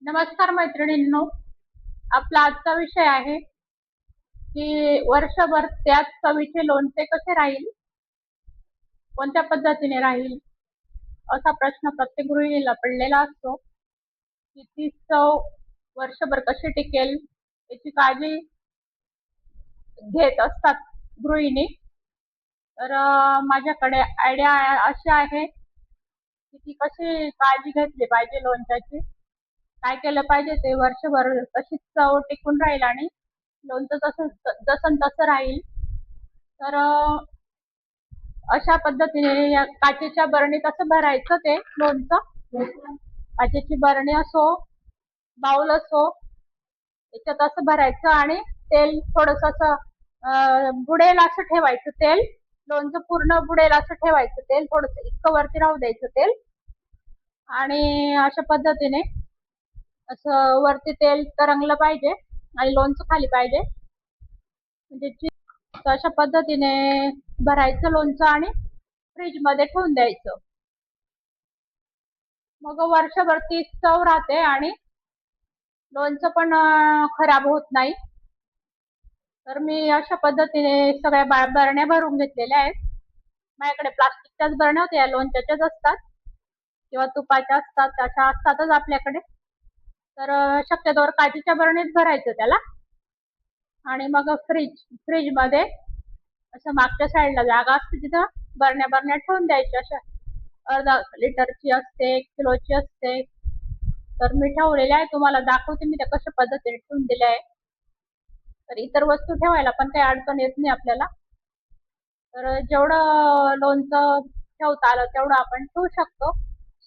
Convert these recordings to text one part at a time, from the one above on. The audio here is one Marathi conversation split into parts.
नमस्कार मैत्रिणींनो. आपला आजचा विषय आहे की वर्षभर त्याच चवीचे लोणचे कसे राहील, कोणत्या पद्धतीने राहील, असा प्रश्न प्रत्येक गृहिणीला पडलेला असतो की ती चव वर्षभर कशी टिकेल याची काळजी घेत असतात गृहिणी. तर माझ्याकडे आयडिया अशी आहे की ती कशी काळजी घेतली पाहिजे लोणच्याची, काय केलं पाहिजे ते वर्षभर तशीच चव टिकून राहील आणि लोणचं तसं जसं तसं राहील. तर अशा पद्धतीने या काचेच्या बरणीत असं भरायचं ते लोणचं. काचेची बरणी असो, बाउल असो, याच्यात असं भरायचं आणि तेल थोडंसं असं बुडेल असं ठेवायचं तेल. लोणचं पूर्ण बुडेल असं ठेवायचं तेल, थोडंसं इतकं वरती राहू द्यायचं तेल. आणि अशा पद्धतीने असं वरती तेल तरंगलं पाहिजे आणि लोणचं खाली पाहिजे, म्हणजे अशा पद्धतीने भरायचं लोणचं आणि फ्रीज मध्ये ठेवून द्यायचं. मग वर्षभर तीच चव राहते आणि लोणचं पण खराब होत नाही. तर मी अशा पद्धतीने सगळ्या बरण्या भरून घेतलेल्या आहेत. माझ्याकडे प्लास्टिकच्याच बरण्या होत्या, लोणच्याच्याच असतात किंवा तुपाच्या असतात, तशा असतातच आपल्याकडे. तर शक्यतोवर काचेच्या बरणीत भरायचं त्याला आणि मग फ्रीज मध्ये असं मागच्या साईडला जागा असते तिथं बरण्या बरण्या ठेवून द्यायच्या. अशा अर्धा लिटरची असते, 1 किलोची असते. तर मी ठेवलेल्या आहे, तुम्हाला दाखवते मी त्या कशा पद्धतीने ठेवून दिल्या आहे. तर इतर वस्तू ठेवायला पण काही अडचण येत नाही आपल्याला. तर जेवढं लोणचं ठेवता आलं तेवढं आपण ठेवू शकतो.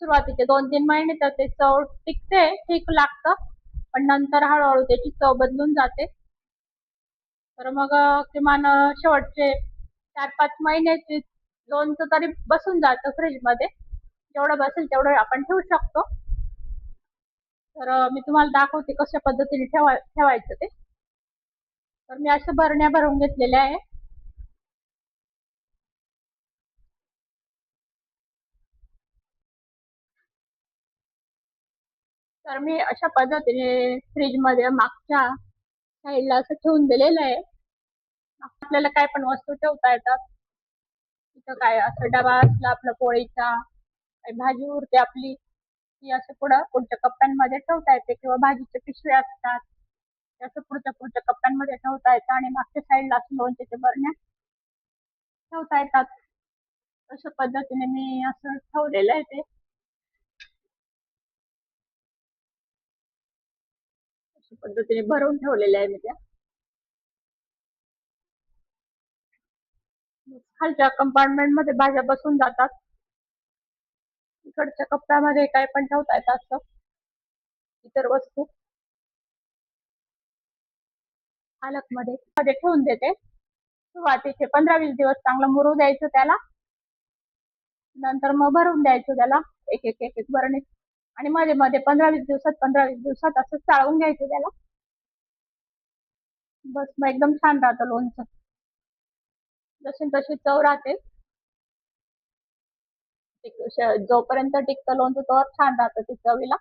सुरुवातीचे 2-3 महिने तर ते चव टिकते, ठीक लागतं, पण नंतर हळूहळू त्याची चव बदलून जाते. तर मग किमान शेवटचे 4-5 महिन्याचे लोणचं तरी बसून जातं फ्रीज मध्ये. जेवढं बसेल तेवढं आपण ठेवू शकतो. तर मी तुम्हाला दाखवते कशा पद्धतीने ठेवायचं ते. तर मी अशा बरण्या भरून घेतलेल्या आहे. तर मी अशा पद्धतीने फ्रीज मध्ये मागच्या साईडला असं ठेवून दिलेलं आहे. आपल्याला काय पण वस्तू ठेवता येतात. तिथं काय असं डबा असला आपला पोळीचा, काही भाजी उरते आपली, ती असं पुढच्या कप्प्यांमध्ये ठेवता येते किंवा भाजीचे पिशवे असतात, असं पुढच्या कप्प्यांमध्ये ठेवता येतं आणि मागच्या साईडला असं लोणच्याच्या बरण्या ठेवता येतात. अशा पद्धतीने मी असं ठेवलेलं आहे ते. अशा पद्धतीने भरून ठेवलेल्या आहे मी त्या. खालच्या कंपार्टमेंट मध्ये भाज्या बसून जातात. इकडच्या कप्प्यामध्ये काय पण ठेवता येतं असं इतर वस्तू. पालक मध्ये ठेवून देते. सुरुवातीचे 15-20 दिवस चांगलं मुरू द्यायचं त्याला. नंतर मग भरून द्यायचं त्याला एक एक बरणीत आणि मध्ये मध्ये 15-20 दिवसात असं चाळून घ्यायचं त्याला. बस मग एकदम छान राहतं लोणचं, जशी तशी चव राहते. जोपर्यंत टिकतं लोणचं तोवर छान राहतं ती चवीला.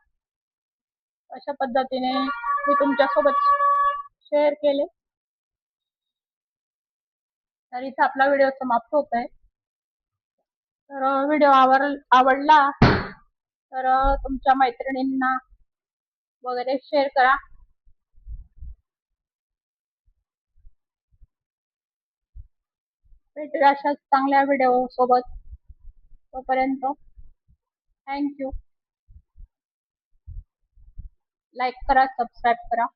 अशा पद्धतीने मी तुमच्यासोबत शेअर केले. तर इथे आपला व्हिडिओ समाप्त होत आहे. तर व्हिडिओ आवडला तर तुमच्या मैत्रिणींना वगैरे शेअर करा. भेटूया अशाच चांगल्या व्हिडिओ सोबत. तोपर्यंत थँक्यू. लाईक करा, सबस्क्राईब करा.